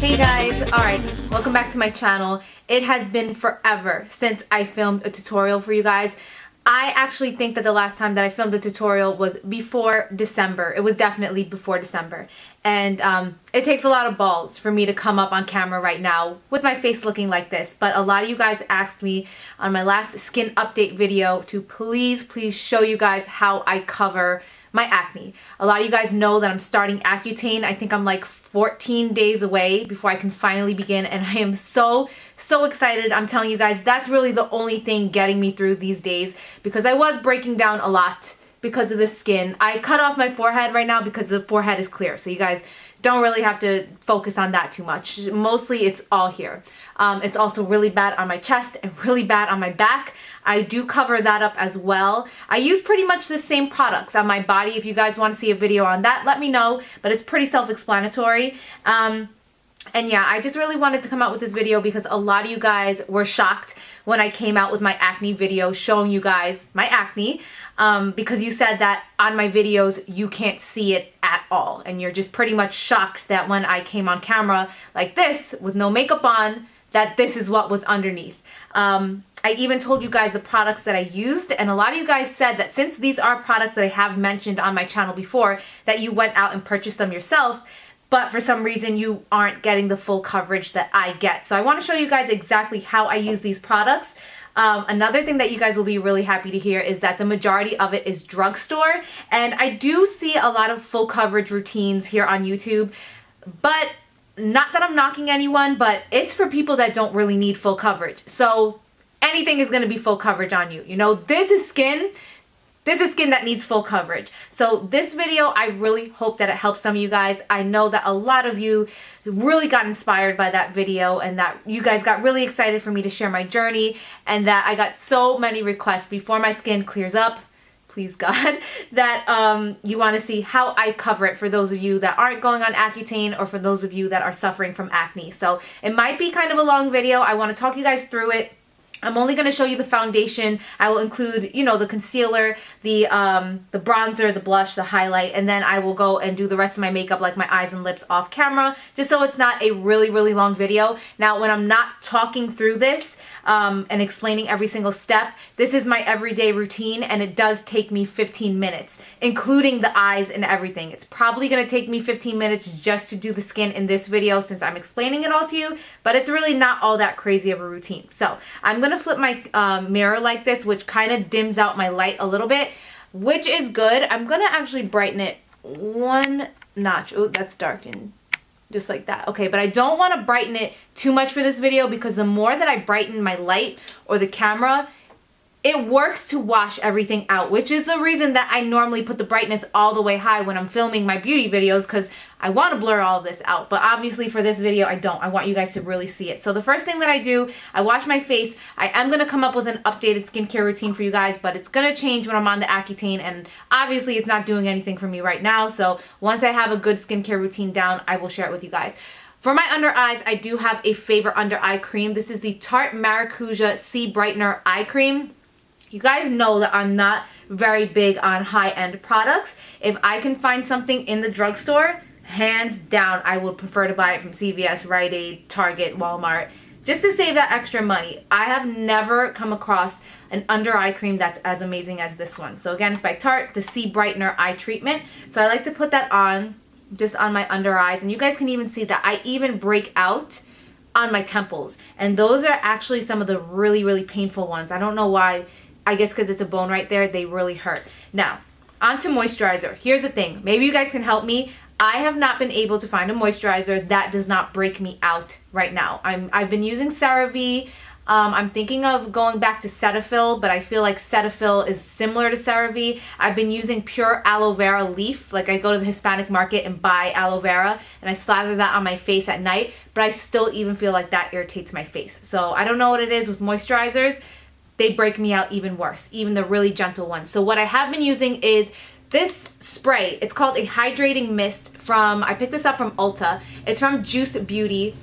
Hey guys, alright, welcome back to my channel. It has been forever since I filmed a tutorial for you guys. I actually think that the last time that I filmed a tutorial was before December. It was definitely before December. And it takes a lot of balls for me to come up on camera right now with my face looking like this. But a lot of you guys asked me on my last skin update video to please show you guys how I cover my acne. A lot of you guys know that I'm starting Accutane. I think I'm like 14 days away before I can finally begin, and I am so excited. I'm telling you guys, that's really the only thing getting me through these days, because I was breaking down a lot because of the skin. I cut off my forehead right now because the forehead is clear, so you guys don't really have to focus on that too much. Mostly it's all here. It's also really bad on my chest and really bad on my back. I do cover that up as well. I use pretty much the same products on my body. If you guys want to see a video on that, let me know, but it's pretty self-explanatory. And yeah, I just really wanted to come out with this video because a lot of you guys were shocked when I came out with my acne video showing you guys my acne, because you said that on my videos you can't see it at all, and you're just pretty much shocked that when I came on camera like this with no makeup on, that this is what was underneath. I even told you guys the products that I used, and a lot of you guys said that since these are products that I have mentioned on my channel before, that you went out and purchased them yourself, but for some reason you aren't getting the full coverage that I get. So I want to show you guys exactly how I use these products. Another thing that you guys will be really happy to hear is that the majority of it is drugstore, and I do see a lot of full coverage routines here on YouTube, but not that I'm knocking anyone, but it's for people that don't really need full coverage. So anything is going to be full coverage on you. You know, this is skin that needs full coverage. So this video, I really hope that it helps some of you guys. I know that a lot of you really got inspired by that video, and that you guys got really excited for me to share my journey, and that I got so many requests before my skin clears up, please God, that you want to see how I cover it for those of you that aren't going on Accutane, or for those of you that are suffering from acne. So it might be kind of a long video. I want to talk you guys through it. I'm only going to show you the foundation. I will include, you know, the concealer, the bronzer, the blush, the highlight, and then I will go and do the rest of my makeup, like my eyes and lips, off camera, just so it's not a really long video. Now, when I'm not talking through this and explaining every single step, this is my everyday routine, and it does take me 15 minutes, including the eyes and everything. It's probably going to take me 15 minutes just to do the skin in this video, since I'm explaining it all to you, but it's really not all that crazy of a routine. So I'm going to flip my mirror like this, which kind of dims out my light a little bit, which is good. I'm going to actually brighten it one notch. Oh, that's darkened. Just like that. Okay, but I don't want to brighten it too much for this video, because the more that I brighten my light or the camera, it works to wash everything out, which is the reason that I normally put the brightness all the way high when I'm filming my beauty videos, because I want to blur all of this out. But obviously for this video, I don't. I want you guys to really see it. So the first thing that I do, I wash my face. I am going to come up with an updated skincare routine for you guys, but it's going to change when I'm on the Accutane, and obviously it's not doing anything for me right now. So once I have a good skincare routine down, I will share it with you guys. For my under eyes, I do have a favorite under eye cream. This is the Tarte Maracuja C Brightener Eye Cream. You guys know that I'm not very big on high-end products. If I can find something in the drugstore, hands down, I would prefer to buy it from CVS, Rite Aid, Target, Walmart, just to save that extra money. I have never come across an under eye cream that's as amazing as this one. So again, it's by Tarte, the C Brightener Eye Treatment. So I like to put that on just on my under eyes, and you guys can even see that I even break out on my temples, and those are actually some of the really painful ones. I don't know why. I guess because it's a bone right there, they really hurt. Now, onto moisturizer. Here's the thing. Maybe you guys can help me. I have not been able to find a moisturizer that does not break me out right now. I've been using CeraVe. I'm thinking of going back to Cetaphil, but I feel like Cetaphil is similar to CeraVe. I've been using pure aloe vera leaf. Like, I go to the Hispanic market and buy aloe vera and I slather that on my face at night, but I still even feel like that irritates my face. So I don't know what it is with moisturizers. They break me out even worse, even the really gentle ones. So what I have been using is this spray. It's called a hydrating mist from, I picked this up from Ulta. It's from Juice Beauty.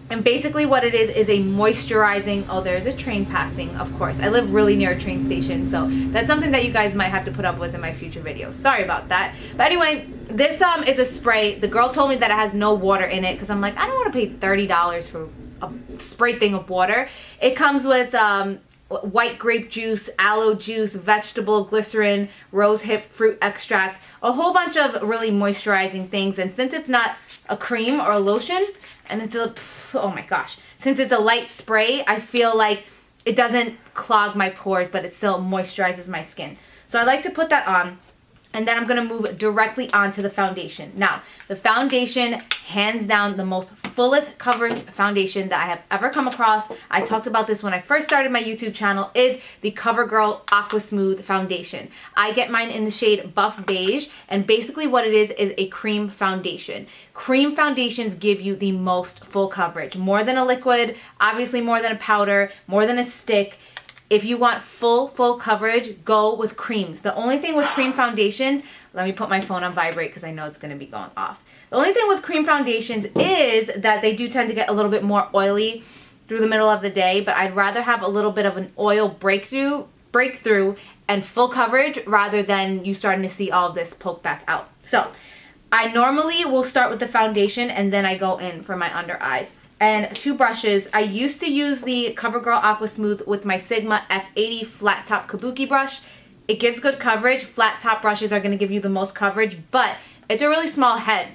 And basically what it is a moisturizing, oh, there's a train passing, of course. I live really near a train station, so that's something that you guys might have to put up with in my future videos. Sorry about that. But anyway, this is a spray. The girl told me that it has no water in it because I'm like, I don't want to pay $30 for a spray thing of water. It comes with white grape juice, aloe juice, vegetable glycerin, rose hip fruit extract, a whole bunch of really moisturizing things. And since it's not a cream or a lotion, and it's a, oh my gosh, since it's a light spray, I feel like it doesn't clog my pores, but it still moisturizes my skin. So I like to put that on. And then I'm going to move directly onto the foundation. Now, the foundation, hands down, the most fullest coverage foundation that I have ever come across. I talked about this when I first started my YouTube channel, is the Covergirl Aqua Smooth Foundation. I get mine in the shade Buff Beige, and basically what it is a cream foundation. Cream foundations give you the most full coverage. More than a liquid, obviously more than a powder, more than a stick. If you want full coverage, go with creams. The only thing with cream foundations, let me put my phone on vibrate because I know it's going to be going off. The only thing with cream foundations is that they do tend to get a little bit more oily through the middle of the day, but I'd rather have a little bit of an oil breakthrough and full coverage rather than you starting to see all of this poke back out. So I normally will start with the foundation and then I go in for my under eyes. And two brushes. I used to use the Covergirl Aqua Smooth with my Sigma F80 flat top kabuki brush. It gives good coverage. Flat top brushes are going to give you the most coverage, but it's a really small head.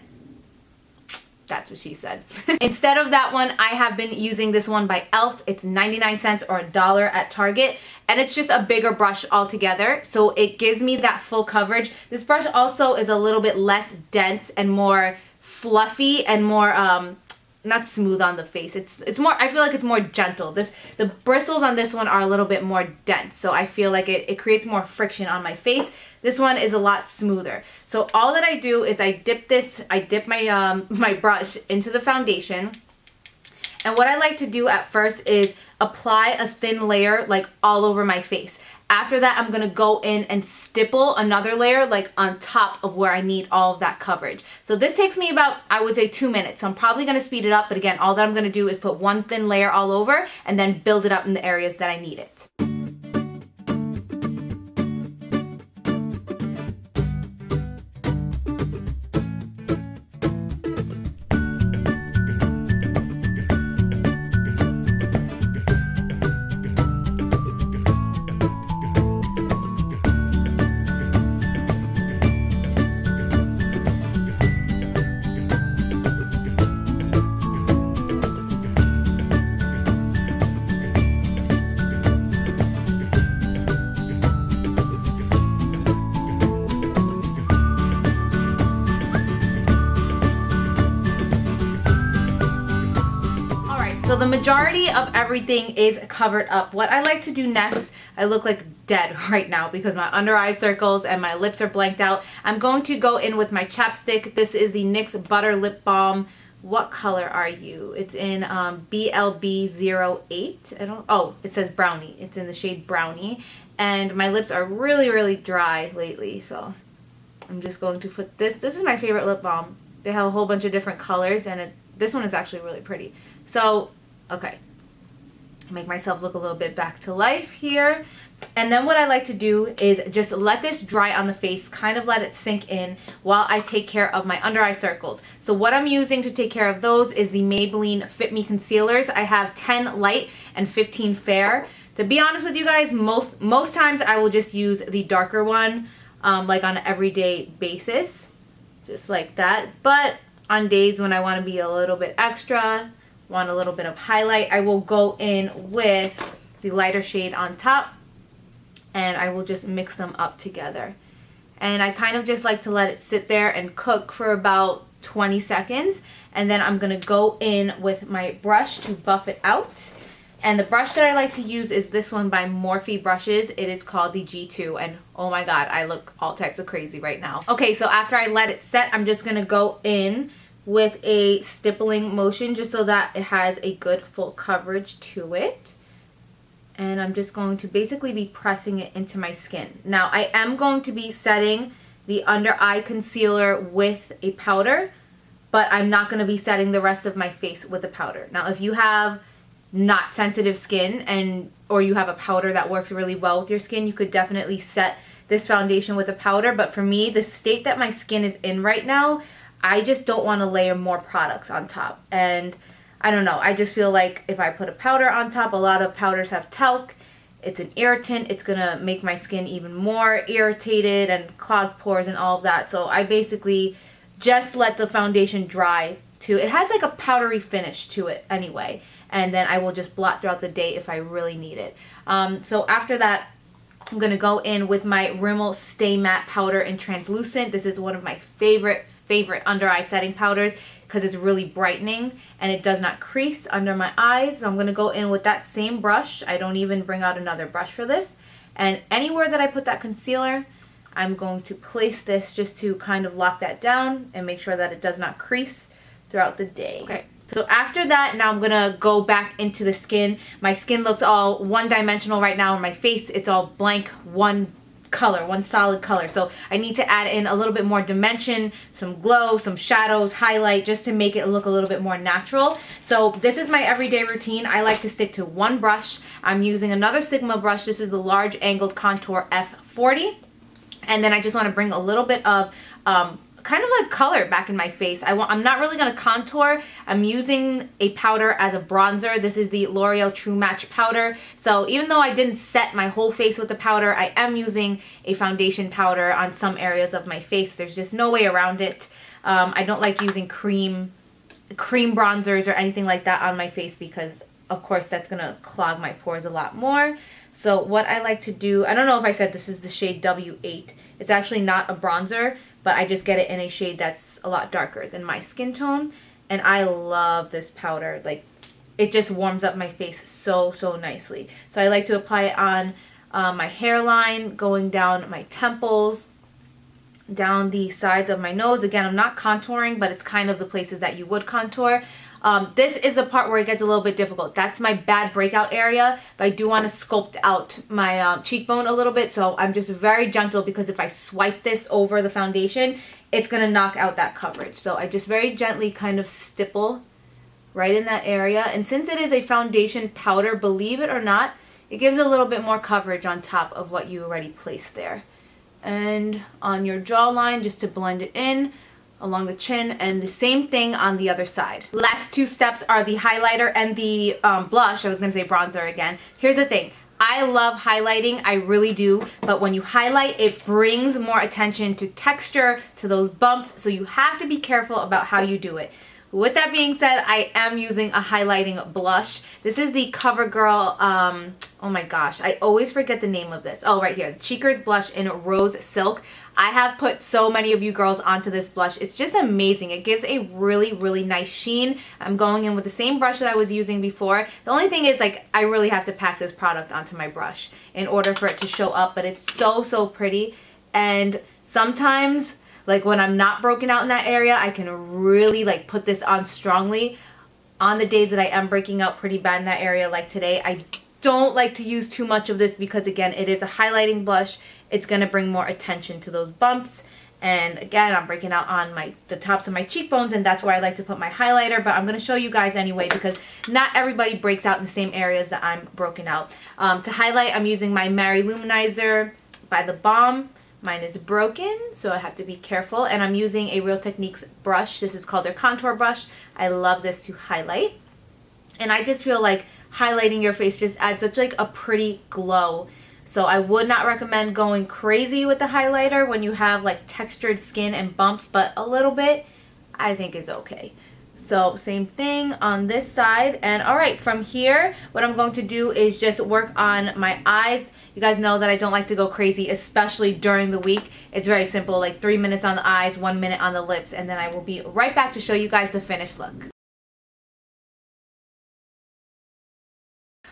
That's what she said. Instead of that one, I have been using this one by e.l.f. It's 99 cents or $1 at Target, and it's just a bigger brush altogether, so it gives me that full coverage. This brush also is a little bit less dense and more fluffy and more not smooth on the face. It's more, I feel like it's more gentle. The bristles on this one are a little bit more dense, so I feel like it creates more friction on my face. This one is a lot smoother. So all that I do is I dip my my brush into the foundation. And what I like to do at first is apply a thin layer like all over my face. After that, I'm going to go in and stipple another layer like on top of where I need all of that coverage. So this takes me about, I would say, 2 minutes. So I'm probably going to speed it up. But again, all that I'm going to do is put one thin layer all over and then build it up in the areas that I need it. So the majority of everything is covered up. What I like to do next, I look like dead right now because my under eye circles and my lips are blanked out. I'm going to go in with my chapstick. This is the NYX Butter Lip Balm. What color are you? It's in BLB08. Oh, it says Brownie. It's in the shade Brownie. And my lips are really, really dry lately. So I'm just going to put this. This is my favorite lip balm. They have a whole bunch of different colors, and this one is actually really pretty. So, okay. Make myself look a little bit back to life here. And then what I like to do is just let this dry on the face, kind of let it sink in while I take care of my under eye circles. So what I'm using to take care of those is the Maybelline Fit Me Concealers. I have 10 light and 15 fair. To be honest with you guys, most times I will just use the darker one, like on an everyday basis, just like that. But on days when I want to be a little bit extra, want a little bit of highlight, I will go in with the lighter shade on top, and I will just mix them up together. And I kind of just like to let it sit there and cook for about 20 seconds, and then I'm going to go in with my brush to buff it out. And the brush that I like to use is this one by Morphe Brushes. It is called the G2, and oh my god, I look all types of crazy right now. Okay, so after I let it set, I'm just gonna go in with a stippling motion just so that it has a good full coverage to it. And I'm just going to basically be pressing it into my skin. Now, I am going to be setting the under eye concealer with a powder, but I'm not going to be setting the rest of my face with a powder. Now, if you have not sensitive skin or you have a powder that works really well with your skin, you could definitely set this foundation with a powder. But for me, the state that my skin is in right now, I just don't want to layer more products on top. And I don't know, I just feel like if I put a powder on top, a lot of powders have talc. It's an irritant. It's going to make my skin even more irritated and clog pores and all of that. So I basically just let the foundation dry to, it has like a powdery finish to it anyway. And then I will just blot throughout the day if I really need it. So after that, I'm going to go in with my Rimmel Stay Matte Powder in Translucent. This is one of my favorite under eye setting powders because it's really brightening and it does not crease under my eyes. So I'm going to go in with that same brush. I don't even bring out another brush for this. And anywhere that I put that concealer, I'm going to place this just to kind of lock that down and make sure that it does not crease throughout the day. Okay. So after that, now I'm going to go back into the skin. My skin looks all one-dimensional right now. On my face, it's all blank, one color, one solid color. So I need to add in a little bit more dimension, some glow, some shadows, highlight, just to make it look a little bit more natural. So this is my everyday routine. I like to stick to one brush. I'm using another Sigma brush. This is the Large Angled Contour F40. And then I just want to bring a little bit of kind of like color back in my face. I'm not really going to contour. I'm using a powder as a bronzer. This is the L'Oreal True Match powder. So even though I didn't set my whole face with the powder, I am using a foundation powder on some areas of my face. There's just no way around it. I don't like using cream bronzers or anything like that on my face because of course that's going to clog my pores a lot more. So what I like to do, I don't know if I said this is the shade W8. It's actually not a bronzer, but I just get it in a shade that's a lot darker than my skin tone. And I love this powder. Like, it just warms up my face so nicely. So I like to apply it on my hairline, going down my temples, down the sides of my nose. Again, I'm not contouring, but it's kind of the places that you would contour. This is the part where it gets a little bit difficult. That's my bad breakout area, but I do want to sculpt out my cheekbone a little bit, so I'm just very gentle because if I swipe this over the foundation, it's going to knock out that coverage. So I just very gently kind of stipple right in that area. And since it is a foundation powder, believe it or not, it gives a little bit more coverage on top of what you already placed there. And on your jawline, just to blend it in along the chin, and the same thing on the other side. Last two steps are the highlighter and the blush. I was gonna say bronzer again. Here's the thing. I love highlighting, I really do, but when you highlight, it brings more attention to texture, to those bumps, so you have to be careful about how you do it. With that being said, I am using a highlighting blush. This is the Covergirl, oh my gosh, I always forget the name of this. Oh, right here, the Cheekers blush in Rose Silk. I have put so many of you girls onto this blush. It's just amazing. It gives a really nice sheen. I'm going in with the same brush that I was using before. The only thing is, like, I really have to pack this product onto my brush in order for it to show up, but it's so pretty. And sometimes, like when I'm not broken out in that area, I can really like put this on strongly. On the days that I am breaking out pretty bad in that area, like today, I don't like to use too much of this because again, it is a highlighting blush. It's going to bring more attention to those bumps. And again, I'm breaking out on the tops of my cheekbones, and that's where I like to put my highlighter, but I'm going to show you guys anyway because not everybody breaks out in the same areas that I'm broken out. To highlight, I'm using my Mary Luminizer by The Balm. Mine is broken, so I have to be careful, and I'm using a Real Techniques brush. This is called their contour brush. I love this to highlight, and I just feel like highlighting your face just adds such like a pretty glow. So I would not recommend going crazy with the highlighter when you have like textured skin and bumps, but a little bit I think is okay. So same thing on this side. And all right, from here, what I'm going to do is just work on my eyes. You guys know that I don't like to go crazy, especially during the week. It's very simple, like 3 minutes on the eyes, 1 minute on the lips, and then I will be right back to show you guys the finished look.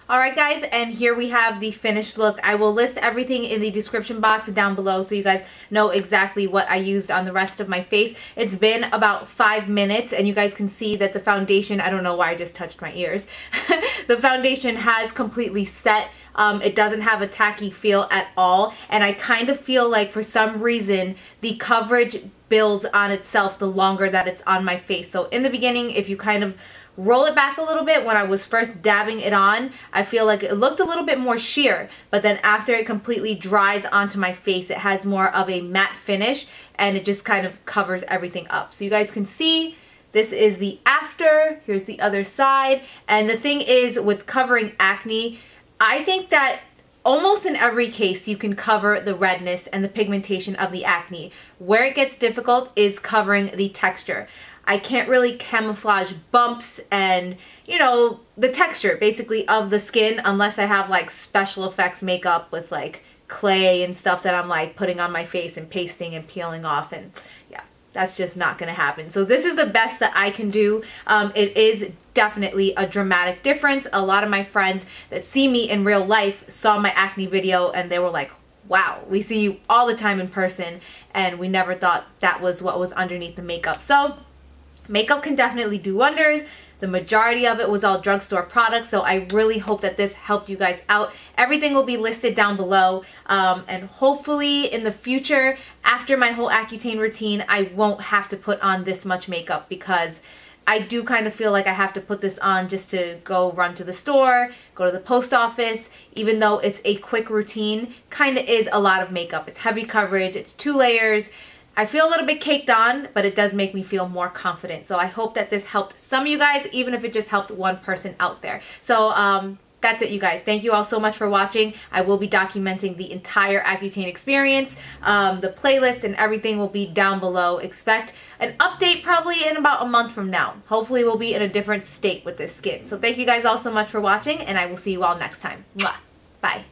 Alright guys, and here we have the finished look. I will list everything in the description box down below so you guys know exactly what I used on the rest of my face. It's been about 5 minutes and you guys can see that the foundation, I don't know why I just touched my ears. The foundation has completely set. It doesn't have a tacky feel at all, and I kind of feel like for some reason the coverage builds on itself the longer that it's on my face. So in the beginning, if you kind of roll it back a little bit, when I was first dabbing it on, I feel like it looked a little bit more sheer, but then after it completely dries onto my face, it has more of a matte finish and it just kind of covers everything up. So you guys can see this is the after, here's the other side. And the thing is, with covering acne, I think that almost in every case you can cover the redness and the pigmentation of the acne. Where it gets difficult is covering the texture. I can't really camouflage bumps and, you know, the texture basically of the skin unless I have like special effects makeup with like clay and stuff that I'm like putting on my face and pasting and peeling off, and yeah, that's just not gonna happen. So this is the best that I can do. It is definitely a dramatic difference. A lot of my friends that see me in real life saw my acne video and they were like, wow, we see you all the time in person and we never thought that was what was underneath the makeup. So makeup can definitely do wonders. The majority of it was all drugstore products, so I really hope that this helped you guys out. Everything will be listed down below, and hopefully in the future, after my whole Accutane routine, I won't have to put on this much makeup, because I do kind of feel like I have to put this on just to go run to the store, go to the post office. Even though it's a quick routine, kind of is a lot of makeup. It's heavy coverage, it's 2 layers. I feel a little bit caked on, but it does make me feel more confident. So I hope that this helped some of you guys, even if it just helped one person out there. So that's it, you guys. Thank you all so much for watching. I will be documenting the entire Accutane experience. The playlist and everything will be down below. Expect an update probably in about a month from now. Hopefully we'll be in a different state with this skin. So thank you guys all so much for watching, and I will see you all next time. Mwah. Bye.